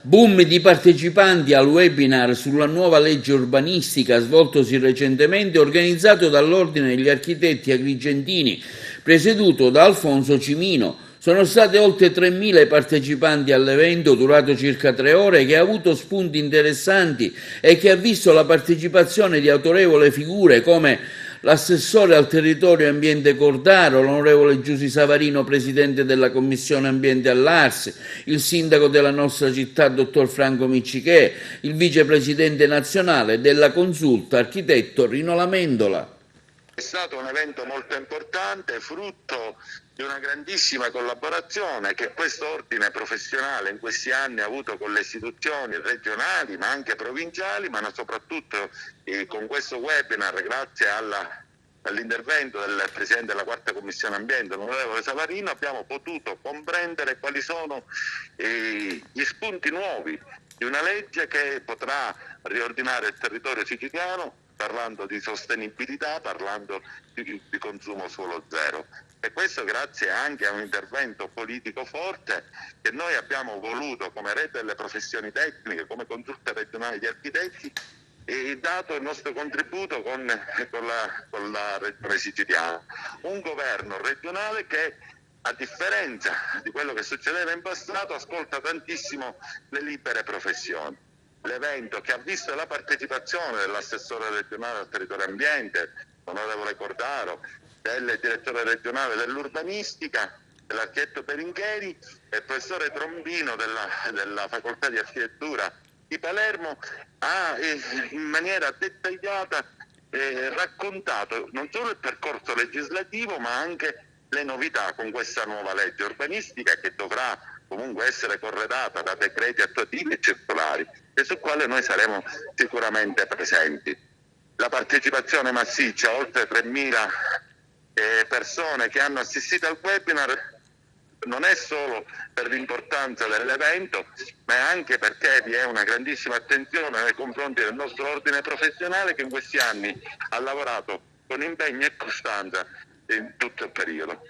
Boom di partecipanti al webinar sulla nuova legge urbanistica svoltosi recentemente, organizzato dall'Ordine degli Architetti Agrigentini, presieduto da Alfonso Cimino. Sono state oltre 3.000 i partecipanti all'evento, durato circa 3 ore, che ha avuto spunti interessanti e che ha visto la partecipazione di autorevoli figure come l'assessore al territorio e ambiente Cordaro, l'onorevole Giusy Savarino, presidente della Commissione Ambiente all'Ars, il sindaco della nostra città, dottor Franco Miccichè, il vicepresidente nazionale della Consulta, architetto Rino Lamendola. È stato un evento molto importante, frutto di una grandissima collaborazione che questo ordine professionale in questi anni ha avuto con le istituzioni regionali, ma anche provinciali, ma soprattutto con questo webinar, grazie all'intervento del Presidente della Quarta Commissione Ambiente, l'onorevole Savarino, abbiamo potuto comprendere quali sono gli spunti nuovi di una legge che potrà riordinare il territorio siciliano, parlando di sostenibilità, parlando di consumo suolo zero. E questo grazie anche a un intervento politico forte che noi abbiamo voluto come rete delle professioni tecniche, come consulta regionale di architetti, e dato il nostro contributo con la regione siciliana. Un governo regionale che, a differenza di quello che succedeva in passato, ascolta tantissimo le libere professioni. L'evento che ha visto la partecipazione dell'assessore regionale al territorio e ambiente, onorevole Cordaro, del direttore regionale dell'urbanistica, dell'architetto Belingheri e il professore Trombino della facoltà di architettura di Palermo, ha in maniera dettagliata raccontato non solo il percorso legislativo ma anche le novità con questa nuova legge urbanistica, che dovrà comunque essere corredata da decreti attuativi e circolari, e sul quale noi saremo sicuramente presenti. La partecipazione massiccia, oltre 3.000 persone che hanno assistito al webinar, non è solo per l'importanza dell'evento, ma è anche perché vi è una grandissima attenzione nei confronti del nostro ordine professionale, che in questi anni ha lavorato con impegno e costanza in tutto il periodo.